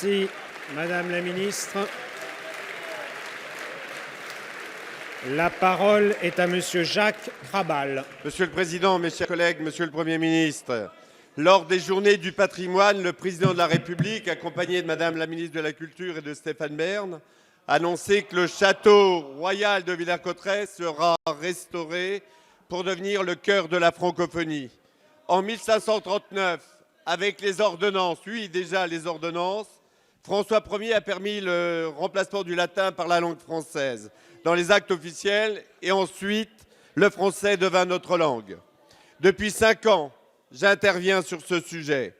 Merci, Madame la Ministre. La parole est à Monsieur Jacques Krabal. Monsieur le Président, mes chers collègues, Monsieur le Premier ministre, lors des Journées du patrimoine, le Président de la République, accompagné de Madame la Ministre de la Culture et de Stéphane Bern, a annoncé que le château royal de Villers-Cotterêts sera restauré pour devenir le cœur de la francophonie. En 1539, avec les ordonnances, déjà les ordonnances, François Ier a permis le remplacement du latin par la langue française dans les actes officiels et ensuite le français devint notre langue. Depuis 5 ans, j'interviens sur ce sujet.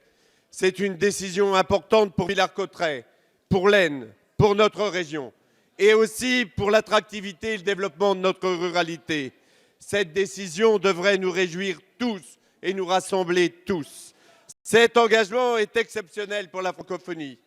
C'est une décision importante pour Villers-Cotterêts, pour l'Aisne, pour notre région et aussi pour l'attractivité et le développement de notre ruralité. Cette décision devrait nous réjouir tous et nous rassembler tous. Cet engagement est exceptionnel pour la francophonie.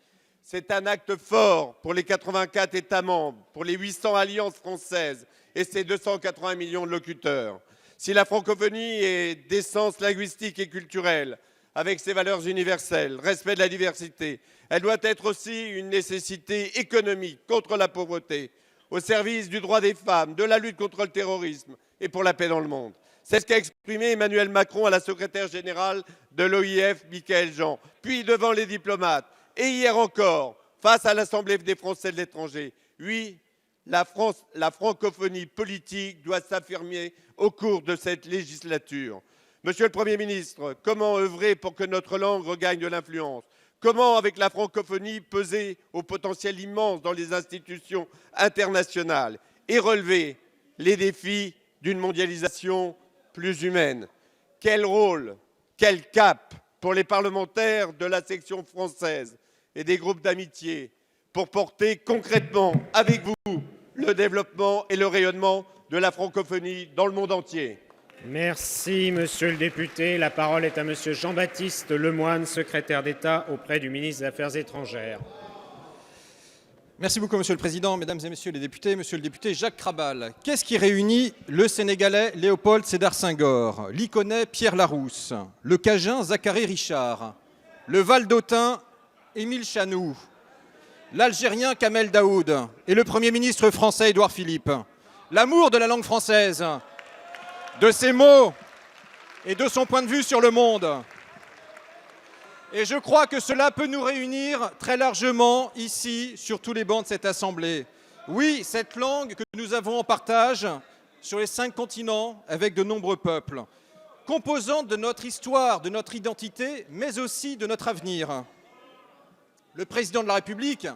C'est un acte fort pour les 84 États membres, pour les 800 alliances françaises et ses 280 millions de locuteurs. Si la francophonie est d'essence linguistique et culturelle, avec ses valeurs universelles, respect de la diversité, elle doit être aussi une nécessité économique contre la pauvreté, au service du droit des femmes, de la lutte contre le terrorisme et pour la paix dans le monde. C'est ce qu'a exprimé Emmanuel Macron à la secrétaire générale de l'OIF, Michaëlle Jean, puis devant les diplomates. Et hier encore, face à l'Assemblée des Français de l'étranger, oui, la francophonie politique doit s'affirmer au cours de cette législature. Monsieur le Premier ministre, comment œuvrer pour que notre langue regagne de l'influence? Comment, avec la francophonie, peser au potentiel immense dans les institutions internationales et relever les défis d'une mondialisation plus humaine? Quel rôle, quel cap pour les parlementaires de la section française et des groupes d'amitié pour porter concrètement avec vous le développement et le rayonnement de la francophonie dans le monde entier. Merci, Monsieur le député. La parole est à Monsieur Jean-Baptiste Lemoyne, secrétaire d'État auprès du ministre des Affaires étrangères. Merci beaucoup, Monsieur le Président, Mesdames et Messieurs les députés. Monsieur le député Jacques Krabal, qu'est-ce qui réunit le Sénégalais Léopold Sédar Senghor, l'Iconais Pierre Larousse, le Cajun Zacharie Richard, le Val-d'Autun Émile Chanoux, l'Algérien Kamel Daoud et le Premier ministre français Édouard Philippe? L'amour de la langue française, de ses mots et de son point de vue sur le monde. Et je crois que cela peut nous réunir très largement ici, sur tous les bancs de cette Assemblée. Oui, cette langue que nous avons en partage sur les 5 continents avec de nombreux peuples, composante de notre histoire, de notre identité, mais aussi de notre avenir. Le président de la République,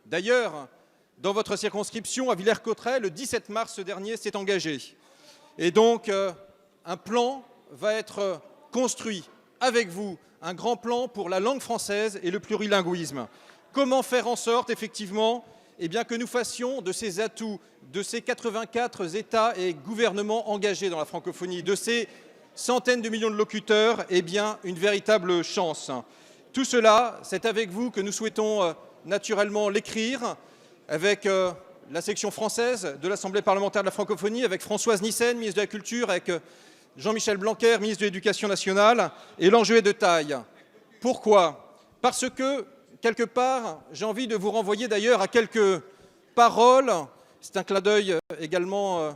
d'ailleurs, dans votre circonscription à Villers-Cotterêts, le 17 mars dernier, s'est engagé. Et donc, un plan va être construit avec vous, un grand plan pour la langue française et le plurilinguisme. Comment faire en sorte, effectivement, que nous fassions de ces atouts, de ces 84 États et gouvernements engagés dans la francophonie, de ces centaines de millions de locuteurs, une véritable chance. Tout cela, c'est avec vous que nous souhaitons naturellement l'écrire, avec la section française de l'Assemblée parlementaire de la francophonie, avec Françoise Nyssen, ministre de la Culture, avec Jean-Michel Blanquer, ministre de l'Éducation nationale, et l'enjeu est de taille. Pourquoi? Parce que, quelque part, j'ai envie de vous renvoyer d'ailleurs à quelques paroles, c'est un clin d'œil également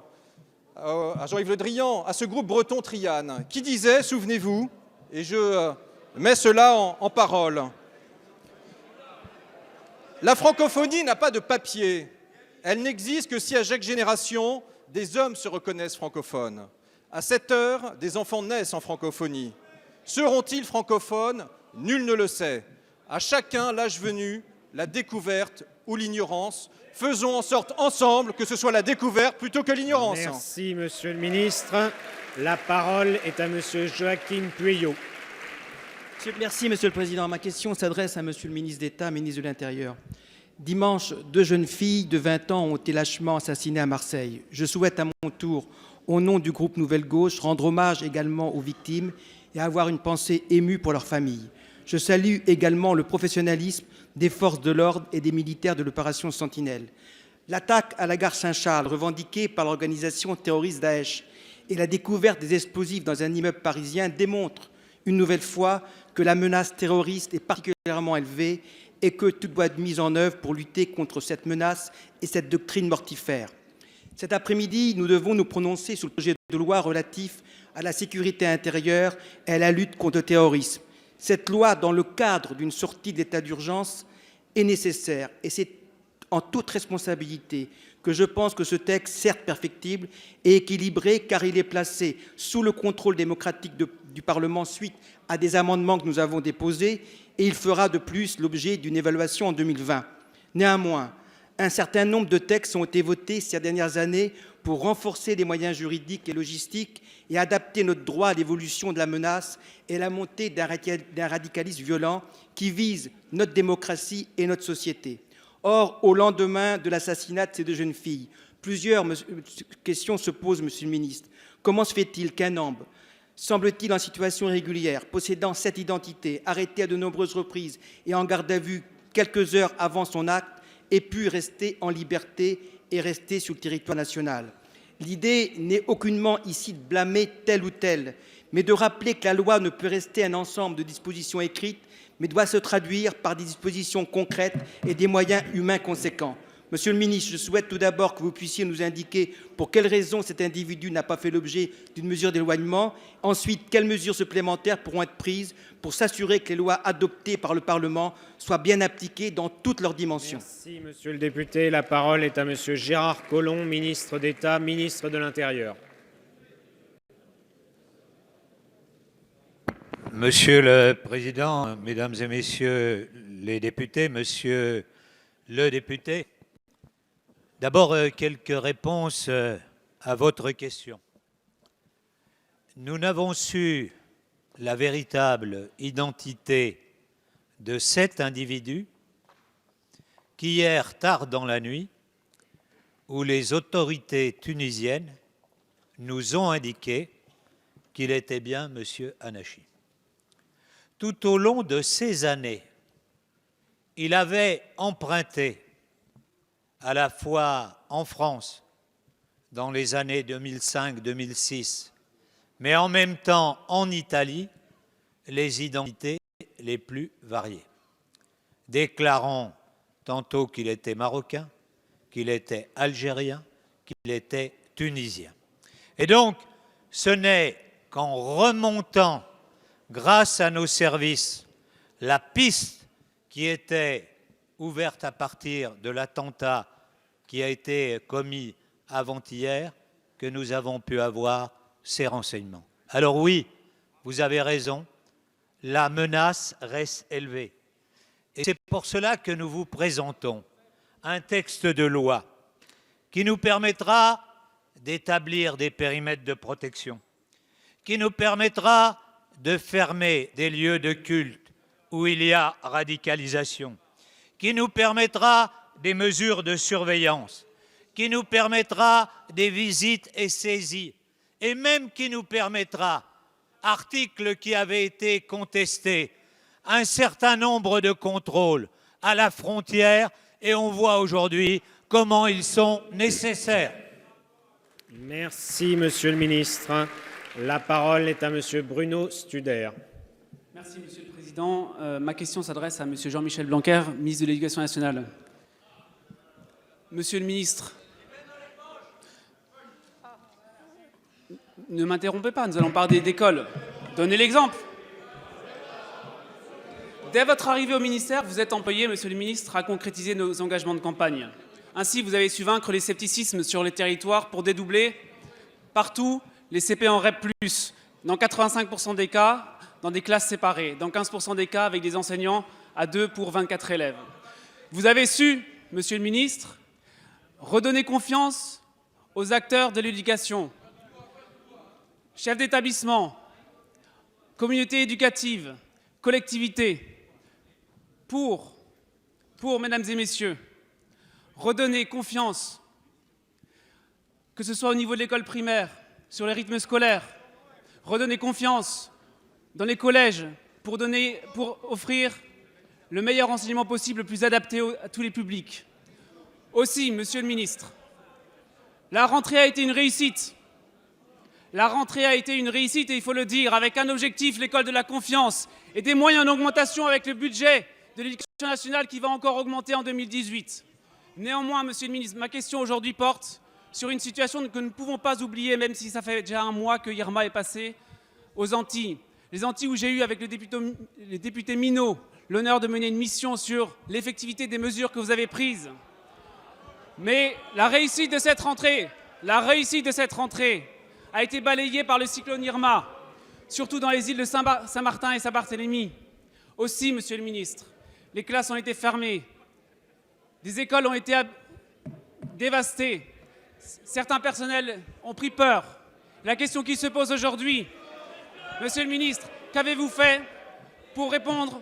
à Jean-Yves Le Drian, à ce groupe breton Triane, qui disait, souvenez-vous, et je mets cela en paroles, la francophonie n'a pas de papier, elle n'existe que si à chaque génération, des hommes se reconnaissent francophones. À cette heure, des enfants naissent en francophonie. Seront-ils francophones? Nul ne le sait. À chacun, l'âge venu, la découverte ou l'ignorance. Faisons en sorte ensemble que ce soit la découverte plutôt que l'ignorance. Merci, Monsieur le ministre. La parole est à Monsieur Joachim Pueyo. Merci, Monsieur le Président. Ma question s'adresse à Monsieur le ministre d'État, ministre de l'Intérieur. Dimanche, 2 jeunes filles de 20 ans ont été lâchement assassinées à Marseille. Je souhaite à mon tour, au nom du groupe Nouvelle Gauche, rendre hommage également aux victimes et avoir une pensée émue pour leurs familles. Je salue également le professionnalisme des forces de l'ordre et des militaires de l'opération Sentinelle. L'attaque à la gare Saint-Charles, revendiquée par l'organisation terroriste Daesh, et la découverte des explosifs dans un immeuble parisien démontrent une nouvelle fois que la menace terroriste est particulièrement élevée et que tout doit être mis en œuvre pour lutter contre cette menace et cette doctrine mortifère. Cet après-midi, nous devons nous prononcer sur le projet de loi relatif à la sécurité intérieure et à la lutte contre le terrorisme. Cette loi, dans le cadre d'une sortie de l'état d'urgence, est nécessaire et c'est en toute responsabilité que je pense que ce texte, certes perfectible, est équilibré car il est placé sous le contrôle démocratique du Parlement suite à des amendements que nous avons déposés et il fera de plus l'objet d'une évaluation en 2020. Néanmoins, un certain nombre de textes ont été votés ces dernières années pour renforcer les moyens juridiques et logistiques et adapter notre droit à l'évolution de la menace et à la montée d'un radicalisme violent qui vise notre démocratie et notre société. Or, au lendemain de l'assassinat de ces deux jeunes filles, plusieurs questions se posent, Monsieur le ministre. Comment se fait-il qu'un homme, semble-t-il en situation irrégulière, possédant cette identité, arrêté à de nombreuses reprises et en garde à vue quelques heures avant son acte, ait pu rester en liberté et rester sur le territoire national? L'idée n'est aucunement ici de blâmer tel ou tel, mais de rappeler que la loi ne peut rester un ensemble de dispositions écrites, mais doit se traduire par des dispositions concrètes et des moyens humains conséquents. Monsieur le ministre, je souhaite tout d'abord que vous puissiez nous indiquer pour quelles raisons cet individu n'a pas fait l'objet d'une mesure d'éloignement. Ensuite, quelles mesures supplémentaires pourront être prises pour s'assurer que les lois adoptées par le Parlement soient bien appliquées dans toutes leurs dimensions. Merci, monsieur le député. La parole est à monsieur Gérard Collomb, ministre d'État, ministre de l'Intérieur. Monsieur le Président, Mesdames et Messieurs les députés, Monsieur le député, d'abord quelques réponses à votre question. Nous n'avons su la véritable identité de cet individu qu'hier tard dans la nuit, où les autorités tunisiennes nous ont indiqué qu'il était bien Monsieur Hanachi. Tout au long de ces années, il avait emprunté, à la fois en France, dans les années 2005-2006, mais en même temps en Italie, les identités les plus variées, déclarant tantôt qu'il était marocain, qu'il était algérien, qu'il était tunisien. Et donc, ce n'est qu'en remontant grâce à nos services, la piste qui était ouverte à partir de l'attentat qui a été commis avant-hier, que nous avons pu avoir ces renseignements. Alors oui, vous avez raison, la menace reste élevée. Et c'est pour cela que nous vous présentons un texte de loi qui nous permettra d'établir des périmètres de protection, qui nous permettra de fermer des lieux de culte où il y a radicalisation, qui nous permettra des mesures de surveillance, qui nous permettra des visites et saisies, et même qui nous permettra, article qui avait été contesté, un certain nombre de contrôles à la frontière, et on voit aujourd'hui comment ils sont nécessaires. Merci, monsieur le ministre. La parole est à monsieur Bruno Studer. Merci, Monsieur le Président. Ma question s'adresse à monsieur Jean-Michel Blanquer, ministre de l'Éducation nationale. Monsieur le ministre, ne m'interrompez pas, nous allons parler d'école. Donnez l'exemple. Dès votre arrivée au ministère, vous êtes employé, monsieur le ministre, à concrétiser nos engagements de campagne. Ainsi, vous avez su vaincre les scepticismes sur les territoires pour dédoubler partout les CP en REP+, dans 85% des cas, dans des classes séparées, dans 15% des cas avec des enseignants à 2 pour 24 élèves. Vous avez su, monsieur le ministre, redonner confiance aux acteurs de l'éducation, chefs d'établissement, communautés éducatives, collectivités, pour, mesdames et messieurs, redonner confiance, que ce soit au niveau de l'école primaire, sur les rythmes scolaires, redonner confiance dans les collèges pour offrir le meilleur enseignement possible, le plus adapté à tous les publics. Aussi, monsieur le ministre, la rentrée a été une réussite. La rentrée a été une réussite, et il faut le dire, avec un objectif, l'école de la confiance, et des moyens en augmentation avec le budget de l'éducation nationale qui va encore augmenter en 2018. Néanmoins, monsieur le ministre, ma question aujourd'hui porte sur une situation que nous ne pouvons pas oublier, même si ça fait déjà un mois que Irma est passé aux Antilles. Les Antilles où j'ai eu avec le député Minot l'honneur de mener une mission sur l'effectivité des mesures que vous avez prises. Mais la réussite de cette rentrée a été balayée par le cyclone Irma, surtout dans les îles de Saint-Martin et Saint-Barthélemy. Aussi, monsieur le ministre, les classes ont été fermées, des écoles ont été dévastées, certains personnels ont pris peur. La question qui se pose aujourd'hui, monsieur le ministre, qu'avez-vous fait pour répondre